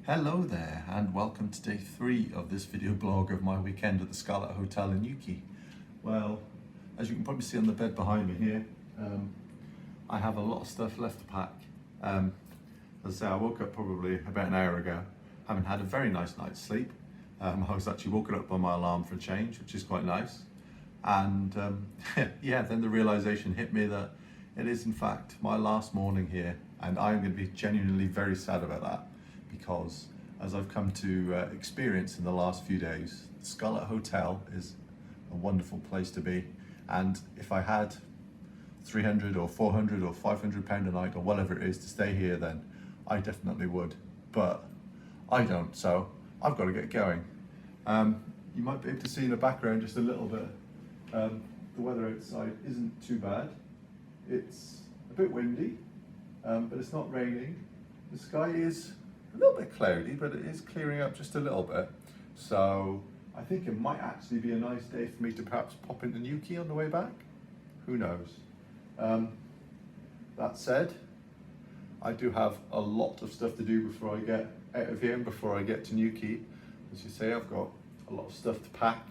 Hello there and welcome to day 3 of this video blog of my weekend at the Scarlet Hotel in Newquay. Well, as you can probably see on the bed behind me here, I have a lot of stuff left to pack. As I say, I woke up probably about an hour ago, having had a very nice night's sleep. I was actually woken up by my alarm for a change, which is quite nice. And yeah, then the realization hit me that it is in fact my last morning here, and I'm going to be genuinely very sad about that. Because as I've come to experience in the last few days, the Scarlet Hotel is a wonderful place to be, and if I had 300 or 400 or 500 pound a night or whatever it is to stay here, then I definitely would, but I don't, so I've got to get going. You might be able to see in the background just a little bit, the weather outside isn't too bad. It's a bit windy, but it's not raining. The sky is a little bit cloudy, but it is clearing up just a little bit. So I think it might actually be a nice day for me to perhaps pop into Newquay on the way back. Who knows? That said, I do have a lot of stuff to do before I get out of here and before I get to Newquay. As you say, I've got a lot of stuff to pack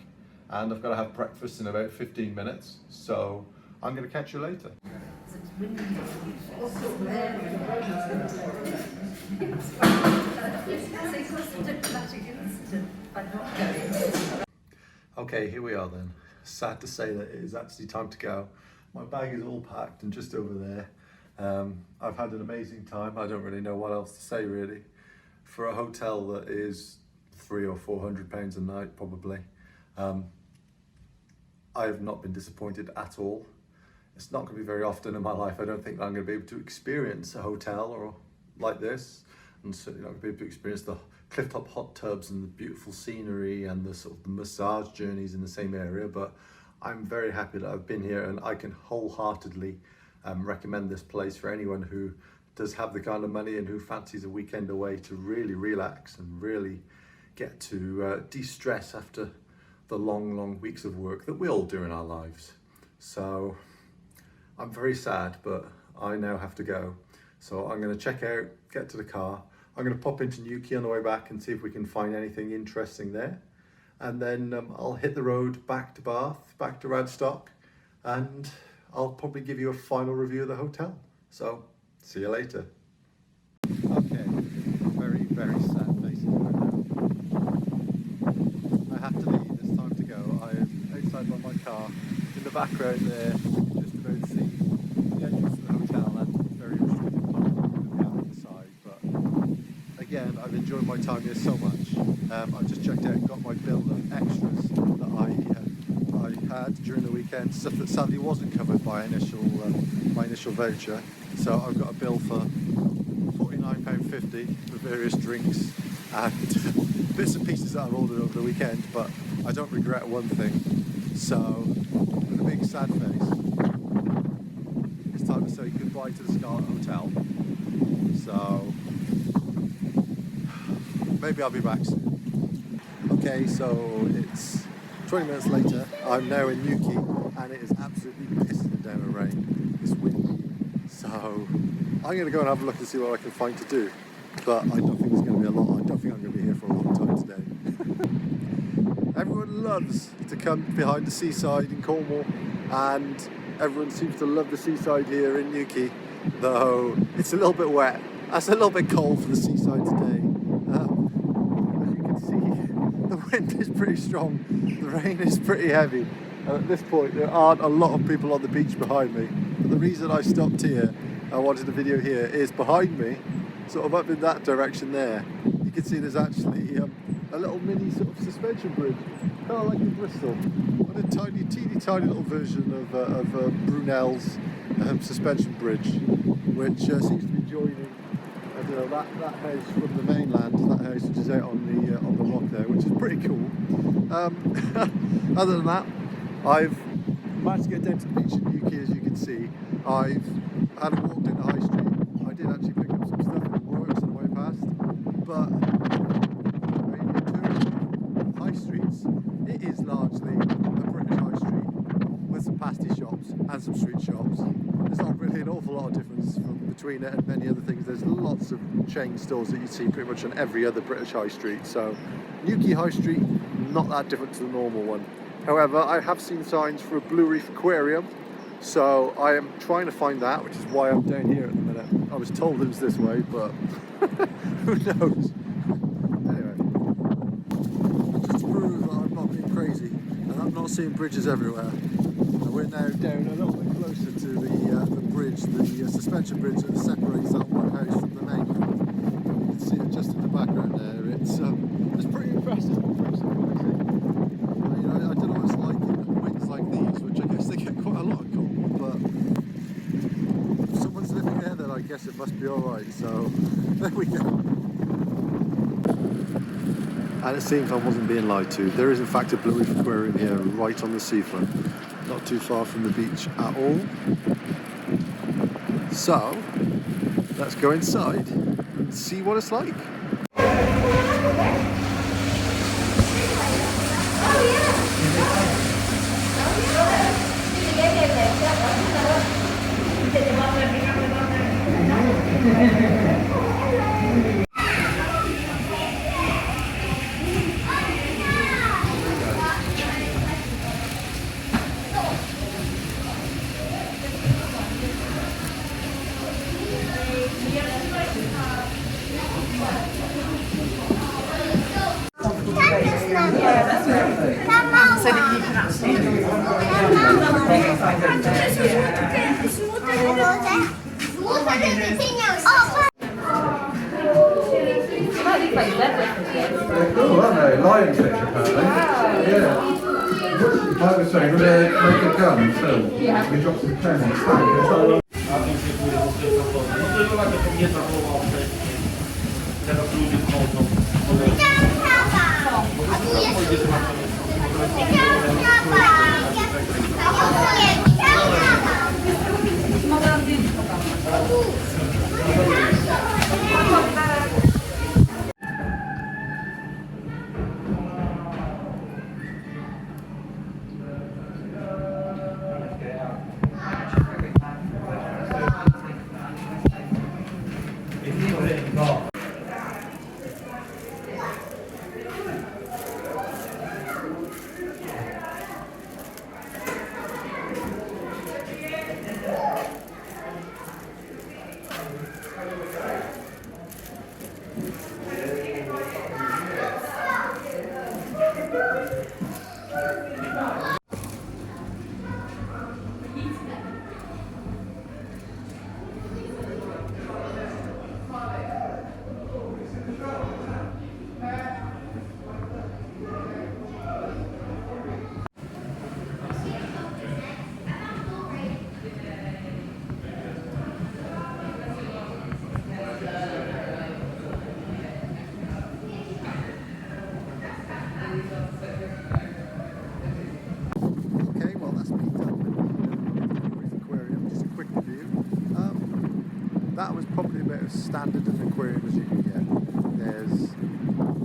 and I've got to have breakfast in about 15 minutes. So I'm going to catch you later. Okay, here we are then. Sad to say that it is actually time to go. My bag is all packed and just over there. I've had an amazing time. I don't really know what else to say really. For a hotel that is £300 or £400 a night probably, I have not been disappointed at all. It's not going to be very often in my life. I don't think I'm going to be able to experience a hotel or like this, and certainly not going to be able to experience the cliff-top hot tubs and the beautiful scenery and the sort of the massage journeys in the same area. But I'm very happy that I've been here, and I can wholeheartedly recommend this place for anyone who does have the kind of money and who fancies a weekend away to really relax and really get to de-stress after the long weeks of work that we all do in our lives. So I'm very sad, but I now have to go. So I'm going to check out, get to the car. I'm going to pop into Newquay on the way back and see if we can find anything interesting there. And then I'll hit the road back to Bath, back to Radstock, and I'll probably give you a final review of the hotel. So see you later. Okay, very sad faces right now. I have to leave, it's time to go. I am outside by my car. In the background there, you can just about see the entrance to the hotel and very restricted parking on the other side. But again, I've enjoyed my time here so much. I've just checked out and got my bill of extras that I had during the weekend, stuff that sadly wasn't covered by my initial voucher. So I've got a bill for £49.50 for various drinks and bits and pieces that I've ordered over the weekend, but I don't regret one thing. So, with a big sad face, it's time to say goodbye to the Scarlet Hotel. So, maybe I'll be back soon. Okay, so it's 20 minutes later. I'm now in Newquay and it is absolutely pissing down with rain. It's windy. So, I'm going to go and have a look and see what I can find to do. But I don't think there's going to be a lot. I don't think I'm going to be here for a long time today. Everyone loves to come behind the seaside in Cornwall, and everyone seems to love the seaside here in Newquay, though it's a little bit wet. That's a little bit cold for the seaside today. As you can see, the wind is pretty strong, the rain is pretty heavy, and at this point there aren't a lot of people on the beach behind me. But the reason I stopped here, I wanted a video here, is behind me, sort of up in that direction there, you can see there's actually a little mini sort of suspension bridge, kind of like in Bristol, but a teeny tiny little version of Brunel's suspension bridge, which seems to be joining that house from the mainland, that house which is out on the rock there, which is pretty cool. Other than that, I've managed to get down to the beach in Newquay, as you can see. I've had a walk down the high street. I did actually pick up some stuff at works on the way past, but high streets, it is largely a British high street with some pasty shops and some street shops. There's not really an awful lot of difference between it and many other things. There's lots lots of chain stores that you see pretty much on every other British high street. So Newquay High Street, not that different to the normal one. However, I have seen signs for a blue reef aquarium, so I am trying to find that, which is why I'm down here at the minute. I was told it was this way, but who knows? Anyway, just to prove that I'm not being crazy and I'm not seeing bridges everywhere. And we're now down a little bit closer to the bridge, the suspension bridge that separates that one house from the main one. You can see it just in the background there. It's pretty impressive. I don't know what it's like in winds like these, which I guess they get quite a lot of cold, but if someone's living there, then I guess it must be alright, so there we go. And it seems I wasn't being lied to. There is in fact a blue reef aquarium here right on the seafront, not too far from the beach at all. So let's go inside and see what it's like. So that you can actually cool, aren't they? Lion fish, apparently. Yeah. Like we're saying, we're going to make a gun and film. Yeah. We dropped some pen on the stand. That was probably about as standard an aquarium as you can get. There's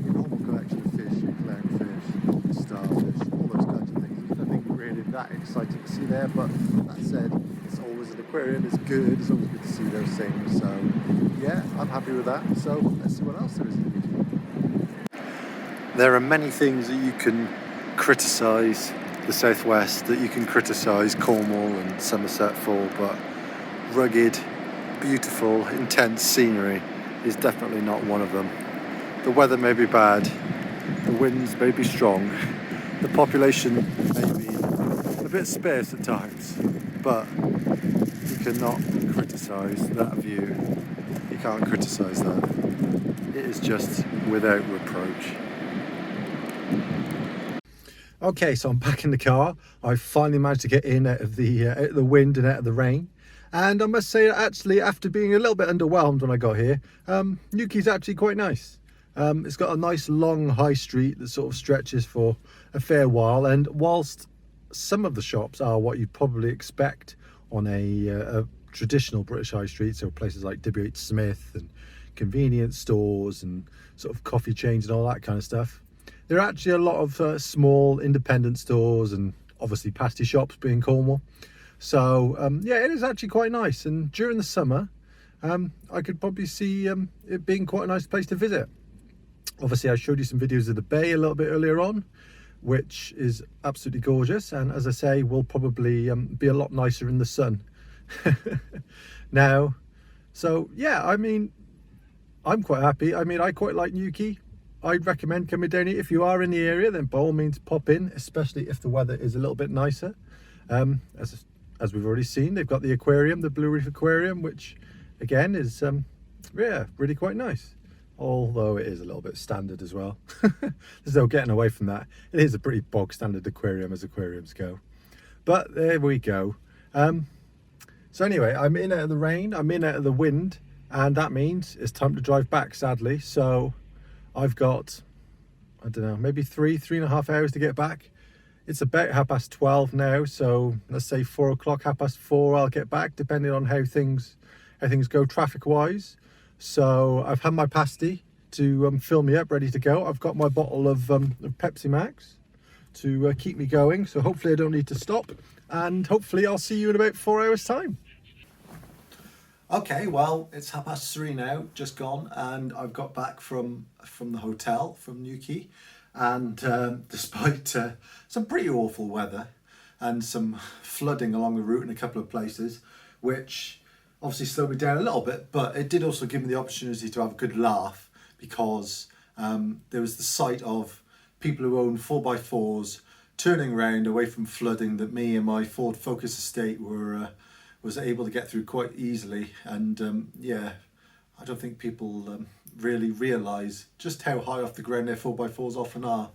your normal collection of fish, your clownfish, starfish, all those kinds of things. There's nothing really that exciting to see there, but that said, it's always an aquarium, it's good, it's always good to see those things. So yeah, I'm happy with that. So let's see what else there is in the video. There are many things that you can criticise the southwest, that you can criticise Cornwall and Somerset for, but rugged, beautiful, intense scenery is definitely not one of them. The weather may be bad, the winds may be strong, the population may be a bit sparse at times, but you cannot criticise that view. You can't criticise that. It is just without reproach. Okay, so I'm back in the car. I finally managed to get in out of the wind and out of the rain. And I must say, actually, after being a little bit underwhelmed when I got here, Newquay's actually quite nice. It's got a nice long high street that sort of stretches for a fair while. And whilst some of the shops are what you'd probably expect on a traditional British high street, so places like WH Smith and convenience stores and sort of coffee chains and all that kind of stuff, there are actually a lot of small independent stores and obviously pasty shops being Cornwall. So yeah, it is actually quite nice. And during the summer, I could probably see it being quite a nice place to visit. Obviously, I showed you some videos of the bay a little bit earlier on, which is absolutely gorgeous, and as I say, will probably be a lot nicer in the sun. Now, so yeah, I mean, I'm quite happy. I mean, I quite like Newquay. I'd recommend coming down here. If you are in the area, then by all means pop in, especially if the weather is a little bit nicer. As we've already seen, they've got the aquarium, the Blue Reef Aquarium, which again is yeah, really quite nice, although it is a little bit standard as well. There's no getting away from that. It is a pretty bog standard aquarium as aquariums go, but there we go. So anyway, I'm in out of the rain, I'm in out of the wind, and that means it's time to drive back, sadly. So I've got, I don't know, maybe 3.5 hours to get back. It's about 12:30 now, so let's say 4 o'clock, 4:30 I'll get back, depending on how things go traffic wise. So I've had my pasty to fill me up, ready to go. I've got my bottle of Pepsi Max to keep me going, so hopefully I don't need to stop, and hopefully I'll see you in about 4 hours time. Okay, well, it's 3:30 now, just gone, and I've got back from the hotel, from Newquay, and despite some pretty awful weather and some flooding along the route in a couple of places, which obviously slowed me down a little bit, but it did also give me the opportunity to have a good laugh, because there was the sight of people who own 4x4s turning around away from flooding that me and my Ford Focus estate was able to get through quite easily. And yeah, I don't think people really realise just how high off the ground their 4x4s often are.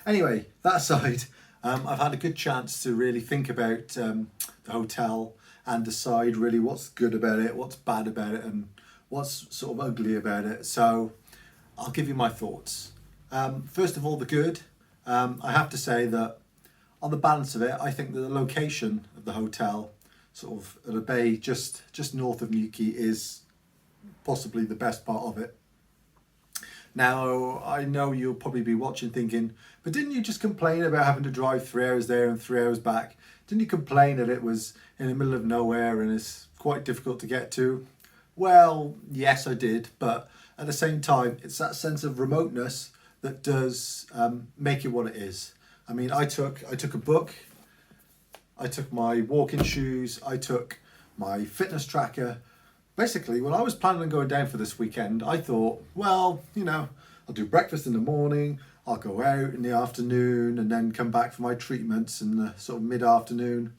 Anyway, that aside, I've had a good chance to really think about the hotel and decide really what's good about it, what's bad about it, and what's sort of ugly about it. So I'll give you my thoughts. First of all, the good. I have to say that on the balance of it, I think that the location of the hotel, sort of at a bay just north of Newquay, is possibly the best part of it. Now, I know you'll probably be watching thinking, but didn't you just complain about having to drive 3 hours there and 3 hours back? Didn't you complain that it was in the middle of nowhere and it's quite difficult to get to? Well, yes, I did, but at the same time, it's that sense of remoteness that does make it what it is. I mean, I took a book, I took my walking shoes, I took my fitness tracker. Basically, when I was planning on going down for this weekend, I thought, well, you know, I'll do breakfast in the morning, I'll go out in the afternoon, and then come back for my treatments in the sort of mid-afternoon.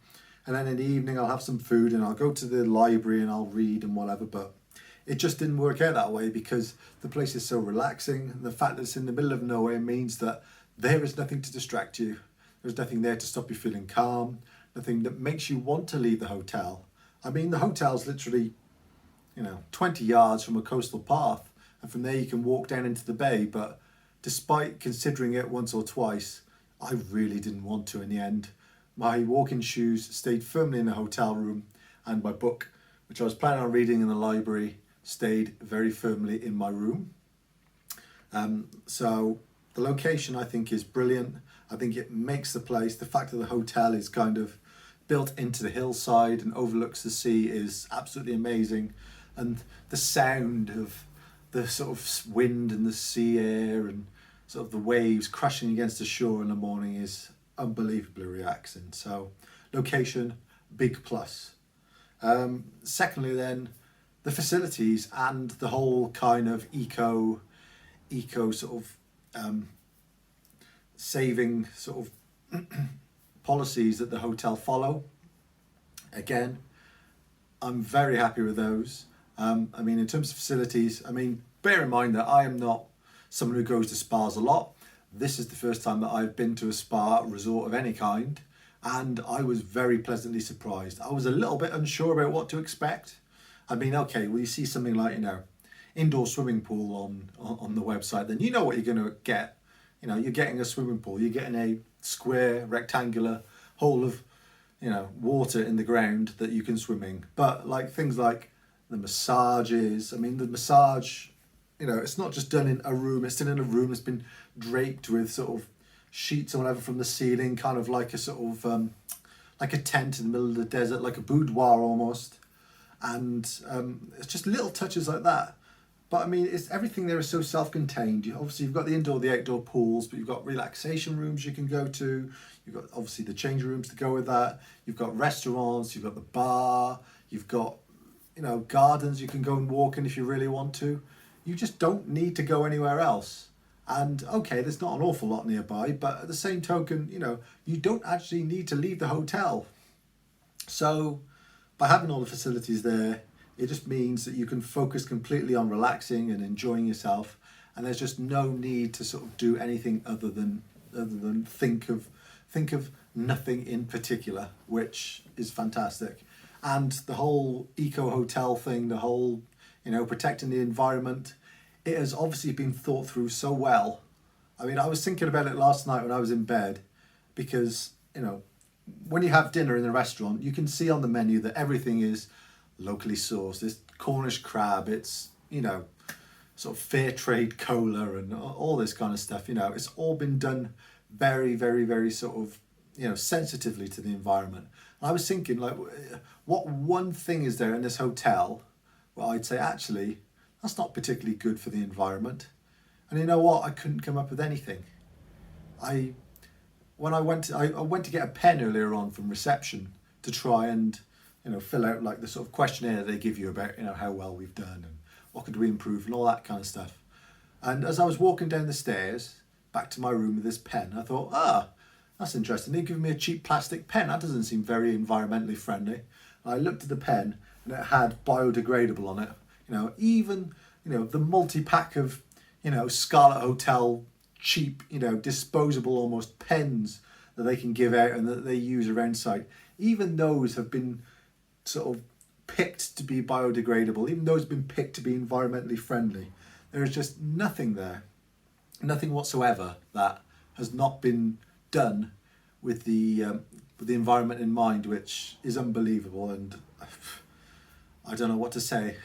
And then in the evening, I'll have some food and I'll go to the library and I'll read and whatever. But it just didn't work out that way, because the place is so relaxing. The fact that it's in the middle of nowhere means that there is nothing to distract you. There's nothing there to stop you feeling calm, nothing that makes you want to leave the hotel. I mean, the hotel's literally, 20 yards from a coastal path, and from there you can walk down into the bay. But despite considering it once or twice, I really didn't want to in the end. My walking shoes stayed firmly in the hotel room, and my book, which I was planning on reading in the library, stayed very firmly in my room. So the location, I think, is brilliant. I think it makes the place, the fact that the hotel is kind of built into the hillside and overlooks the sea, is absolutely amazing. And the sound of the sort of wind and the sea air and sort of the waves crashing against the shore in the morning is unbelievably relaxing. So location, big plus. Secondly then, the facilities and the whole kind of eco sort of saving sort of policies that the hotel follow. Again, I'm very happy with those. I mean, in terms of facilities, I mean, bear in mind that I am not someone who goes to spas a lot. This is the first time that I've been to a spa resort of any kind, and I was very pleasantly surprised. I was a little bit unsure about what to expect. I mean, okay, well, you see something like, indoor swimming pool on the website, then you know what you're going to get. You're getting a swimming pool, you're getting a square rectangular hole of, water in the ground that you can swim in. But like things like the massages, I mean, the massage, it's not just done in a room, it's done in a room that's been draped with sort of sheets or whatever from the ceiling, kind of like a sort of, like a tent in the middle of the desert, like a boudoir almost. And it's just little touches like that. But I mean, it's everything there is so self-contained. Obviously, you've got the indoor, the outdoor pools, but you've got relaxation rooms you can go to. You've got obviously the change rooms to go with that. You've got restaurants. You've got the bar. You've got, you know, gardens you can go and walk in if you really want to. You just don't need to go anywhere else. And okay, there's not an awful lot nearby, but at the same token, you know, you don't actually need to leave the hotel. So by having all the facilities there, it just means that you can focus completely on relaxing and enjoying yourself, and there's just no need to sort of do anything other than think of nothing in particular, which is fantastic. And the whole eco hotel thing, the whole, you know, protecting the environment, it has obviously been thought through so well. I mean, I was thinking about it last night when I was in bed, because, you know, when you have dinner in a restaurant, you can see on the menu that everything is locally sourced. It's Cornish crab, it's, you know, sort of fair trade cola and all this kind of stuff. You know, it's all been done very, very, very sort of, you know, sensitively to the environment. And I was thinking, like, what one thing is there in this hotel where I'd say, actually, that's not particularly good for the environment? And you know what? I couldn't come up with anything. When I went to get a pen earlier on from reception to try and, you know, fill out like the sort of questionnaire they give you about, you know, how well we've done and what could we improve and all that kind of stuff. And as I was walking down the stairs back to my room with this pen, I thought, that's interesting. They've given me a cheap plastic pen. That doesn't seem very environmentally friendly. And I looked at the pen and it had biodegradable on it. You know, even, you know, the multi-pack of, you know, Scarlet Hotel cheap, you know, disposable almost pens that they can give out and that they use around site, even those have been sort of picked to be biodegradable, even those have been picked to be environmentally friendly. There is just nothing there, nothing whatsoever that has not been done with the environment in mind, which is unbelievable. And I don't know what to say.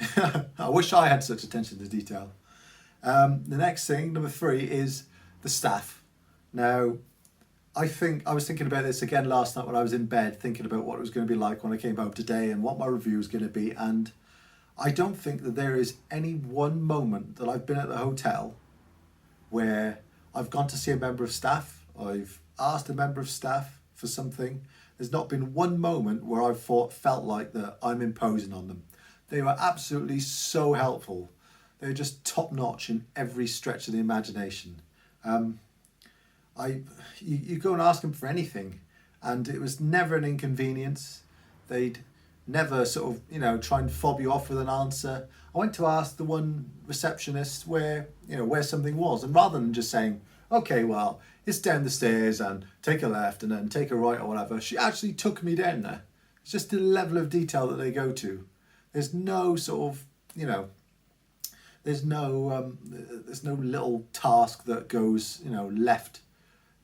I wish I had such attention to detail. The next thing, number 3, is the staff. Now, I was thinking about this again last night when I was in bed, thinking about what it was going to be like when I came home today and what my review was going to be. And I don't think that there is any one moment that I've been at the hotel where I've gone to see a member of staff, I've asked a member of staff for something. There's not been one moment where I've felt like that I'm imposing on them. They were absolutely so helpful. They're just top notch in every stretch of the imagination. You go and ask them for anything, and it was never an inconvenience. They'd never sort of, you know, try and fob you off with an answer. I went to ask the one receptionist where something was, and rather than just saying, okay, well, it's down the stairs and take a left and then take a right or whatever, she actually took me down there. It's just the level of detail that they go to. There's no sort of, you know, there's no little task that goes, you know, left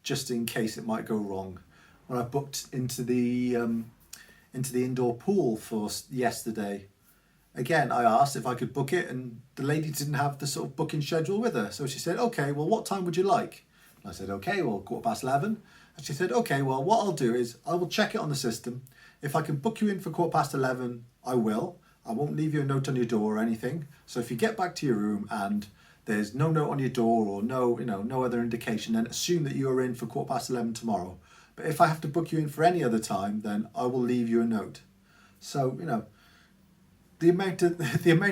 just in case it might go wrong. When I booked into the indoor pool for yesterday, again, I asked if I could book it, and the lady didn't have the sort of booking schedule with her. So she said, okay, well, what time would you like? And I said, okay, well, 11:15. And she said, okay, well, what I'll do is I will check it on the system. If I can book you in for 11:15, I will. I won't leave you a note on your door or anything. So if you get back to your room and there's no note on your door or no other indication, then assume that you are in for 11:15 tomorrow. But if I have to book you in for any other time, then I will leave you a note. So, you know, the amount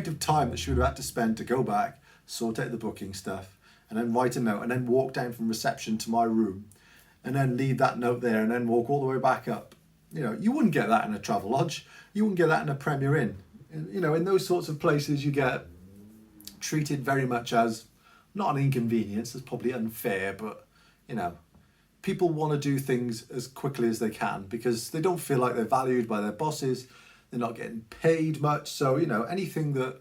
of time that she would have had to spend to go back, sort out the booking stuff, and then write a note, and then walk down from reception to my room, and then leave that note there, and then walk all the way back up. You know, you wouldn't get that in a travel lodge. You wouldn't get that in a Premier Inn. You know, in those sorts of places, you get treated very much as not an inconvenience. It's probably unfair, but, you know, people want to do things as quickly as they can because they don't feel like they're valued by their bosses. They're not getting paid much. So, you know, anything that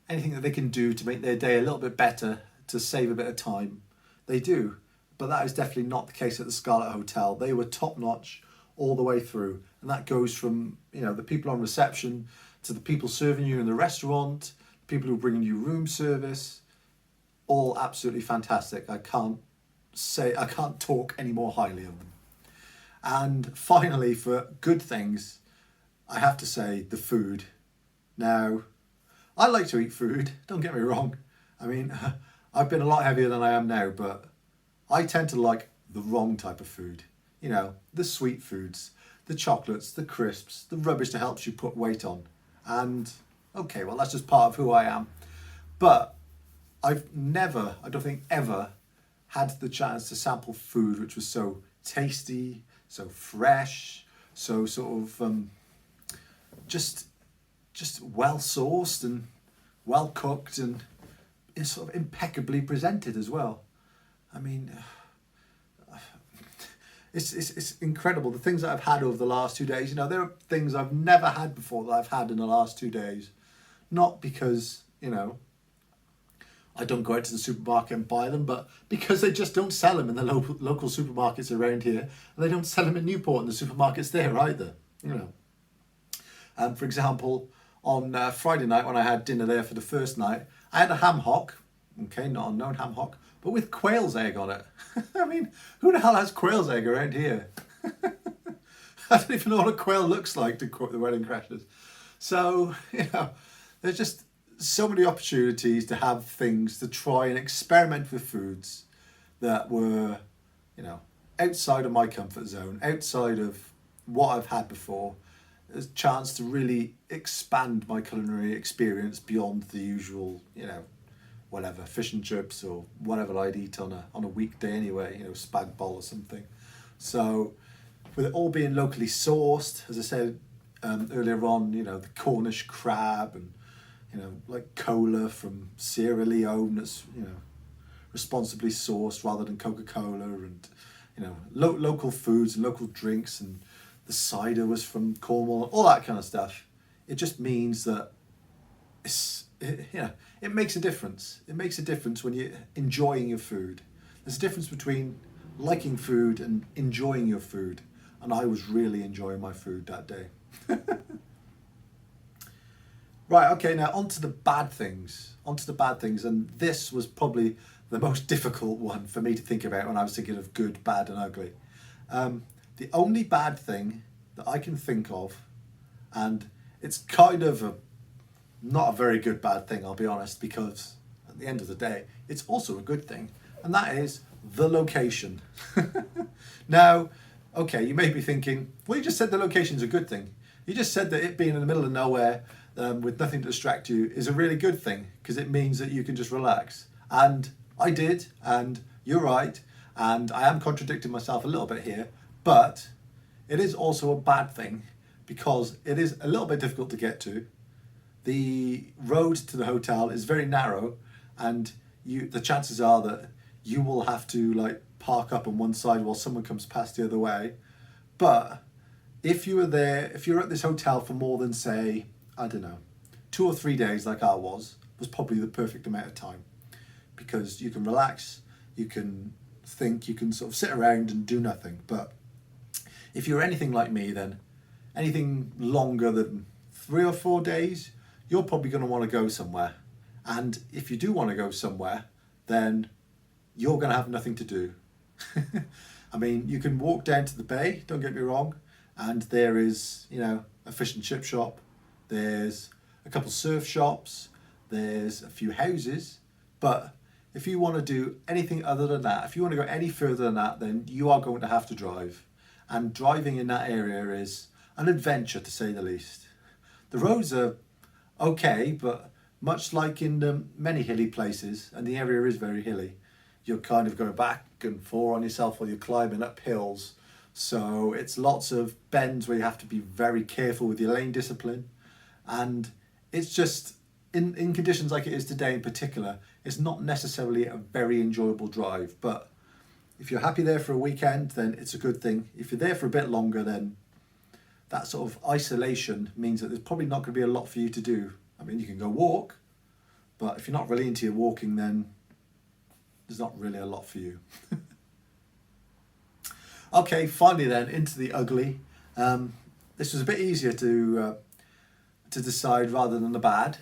they can do to make their day a little bit better, to save a bit of time, they do. But that is definitely not the case at the Scarlet Hotel. They were top notch all the way through. And that goes from, you know, the people on reception to the people serving you in the restaurant, people who are bringing you room service, all absolutely fantastic. I can't talk any more highly of them. And finally, for good things, I have to say the food. Now, I like to eat food, don't get me wrong. I mean, I've been a lot heavier than I am now, but I tend to like the wrong type of food. You know, the sweet foods, the chocolates, the crisps, the rubbish that helps you put weight on. And okay, well, that's just part of who I am. But I've never, I don't think ever, had the chance to sample food which was so tasty, so fresh, so sort of just well sourced and well cooked and is sort of impeccably presented as well. I mean, it's incredible the things that I've had over the last 2 days. You know, there are things I've never had before that I've had in the last 2 days. Not because, you know, I don't go out to the supermarket and buy them, but because they just don't sell them in the local supermarkets around here, and they don't sell them in Newport in the supermarkets there either. You know, for example, on Friday night when I had dinner there for the first night, I had a ham hock, okay, not a known ham hock, but with quail's egg on it. I mean, who the hell has quail's egg around here? I don't even know what a quail looks like, to quote the Wedding Crashers. So, you know, there's just so many opportunities to have things, to try and experiment with foods that were, you know, outside of my comfort zone, outside of what I've had before. There's a chance to really expand my culinary experience beyond the usual, you know, whatever, fish and chips or whatever I'd eat on a weekday anyway, you know, spag bol or something. So with it all being locally sourced, as I said earlier on, you know, the Cornish crab and, you know, like cola from Sierra Leone that's, you know, responsibly sourced rather than Coca-Cola, and, you know, local foods and local drinks, and the cider was from Cornwall, all that kind of stuff. It just means that it makes a difference. It makes a difference when you're enjoying your food. There's a difference between liking food and enjoying your food. And I was really enjoying my food that day. Right, okay, now on to the bad things. And this was probably the most difficult one for me to think about when I was thinking of good, bad and ugly. The only bad thing that I can think of, and it's kind of not a very good bad thing, I'll be honest, because at the end of the day, it's also a good thing, and that is the location. Now, okay, you may be thinking, well, you just said the location's a good thing. You just said that it being in the middle of nowhere with nothing to distract you is a really good thing, because it means that you can just relax. And I did, and you're right, and I am contradicting myself a little bit here, but it is also a bad thing because it is a little bit difficult to get to. The road to the hotel is very narrow, and the chances are that you will have to like park up on one side while someone comes past the other way. But if you're at this hotel for more than, say, I don't know, 2 or 3 days like I was probably the perfect amount of time, because you can relax, you can think, you can sort of sit around and do nothing. But if you're anything like me, then anything longer than 3 or 4 days, you're probably going to want to go somewhere. And if you do want to go somewhere, then you're going to have nothing to do. I mean, you can walk down to the bay, don't get me wrong, and there is, you know, a fish and chip shop, there's a couple surf shops, there's a few houses, but if you want to do anything other than that, if you want to go any further than that, then you are going to have to drive. And driving in that area is an adventure, to say the least. The roads are okay, but much like in many hilly places, and the area is very hilly, you're kind of going back and forth on yourself while you're climbing up hills. So it's lots of bends where you have to be very careful with your lane discipline. And it's just, in conditions like it is today in particular, it's not necessarily a very enjoyable drive. But if you're happy there for a weekend, then it's a good thing. If you're there for a bit longer, then that sort of isolation means that there's probably not going to be a lot for you to do. I mean, you can go walk, but if you're not really into your walking, then there's not really a lot for you. Okay, finally then, into the ugly. This was a bit easier to decide rather than the bad,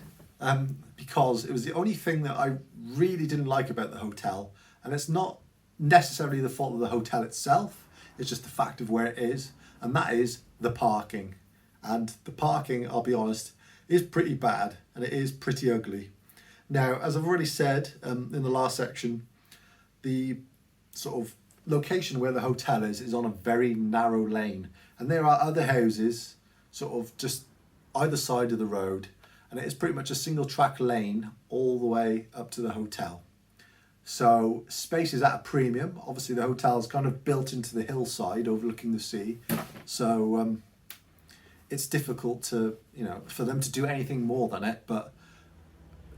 because it was the only thing that I really didn't like about the hotel, and it's not necessarily the fault of the hotel itself, it's just the fact of where it is, and that is the parking. And the parking, I'll be honest, is pretty bad and it is pretty ugly. Now, as I've already said in the last section, the sort of location where the hotel is on a very narrow lane, and there are other houses sort of just either side of the road, and it is pretty much a single track lane all the way up to the hotel. So space is at a premium. Obviously the hotel's kind of built into the hillside overlooking the sea, so it's difficult to, you know, for them to do anything more than it. But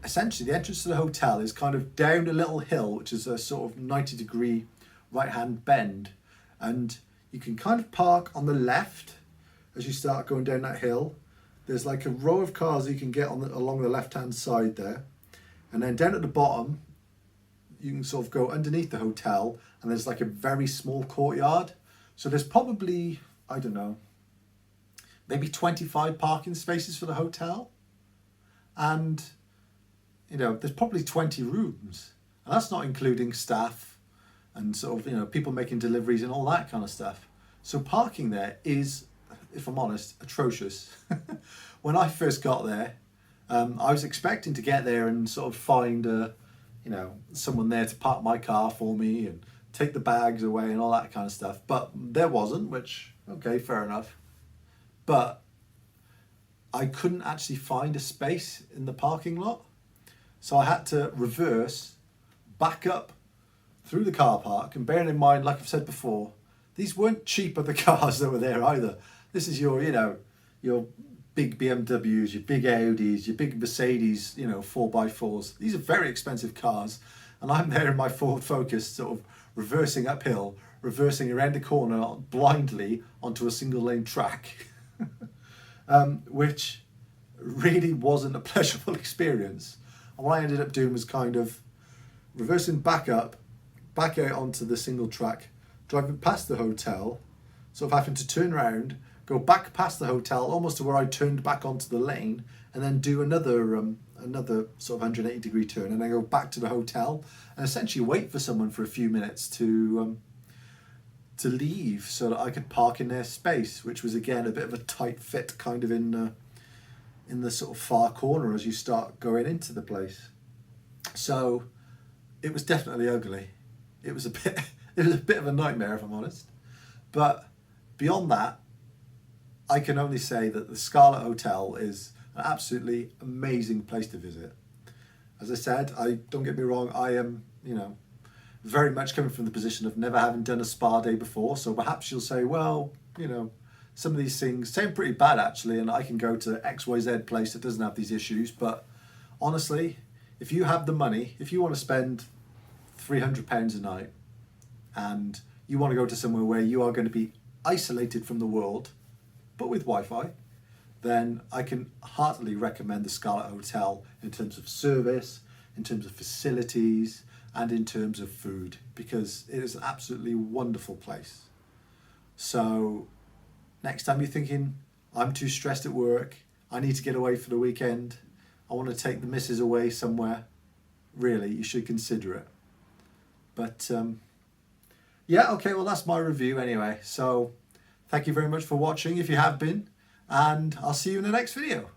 essentially the entrance to the hotel is kind of down a little hill, which is a sort of 90-degree right hand bend, and you can kind of park on the left as you start going down that hill. There's like a row of cars you can get on along the left hand side there, and then down at the bottom you can sort of go underneath the hotel, and there's like a very small courtyard. So there's probably, I don't know, maybe 25 parking spaces for the hotel, and you know, there's probably 20 rooms, and that's not including staff and sort of, you know, people making deliveries and all that kind of stuff. So parking there is, if I'm honest, atrocious. When I first got there, I was expecting to get there and sort of find you know, someone there to park my car for me and take the bags away and all that kind of stuff, but there wasn't, which, okay, fair enough. But I couldn't actually find a space in the parking lot, so I had to reverse back up through the car park. And bearing in mind, like I've said before, these weren't cheap of the cars that were there either. This is your, you know, your big BMWs, your big Audis, your big Mercedes, you know, 4x4s. These are very expensive cars, and I'm there in my Ford Focus sort of reversing uphill, reversing around the corner blindly onto a single lane track, which really wasn't a pleasurable experience. And what I ended up doing was kind of reversing back up, back out onto the single track, driving past the hotel, sort of having to turn around, go back past the hotel almost to where I turned back onto the lane, and then do another sort of 180-degree turn, and then go back to the hotel and essentially wait for someone for a few minutes to leave so that I could park in their space, which was again a bit of a tight fit, kind of in the sort of far corner as you start going into the place. So it was definitely ugly. It was a bit of a nightmare, if I'm honest. But beyond that, I can only say that the Scarlet Hotel is an absolutely amazing place to visit. As I said, don't get me wrong, I am, you know, very much coming from the position of never having done a spa day before. So perhaps you'll say, well, you know, some of these things sound pretty bad actually, and I can go to XYZ place that doesn't have these issues. But honestly, if you have the money, if you want to spend £300 a night and you want to go to somewhere where you are going to be isolated from the world, but with Wi-Fi, then I can heartily recommend the Scarlet Hotel in terms of service, in terms of facilities, and in terms of food, because it is an absolutely wonderful place. So next time you're thinking, I'm too stressed at work, I need to get away for the weekend, I want to take the missus away somewhere, really, you should consider it. But yeah, okay, well that's my review anyway. So thank you very much for watching if you have been, and I'll see you in the next video.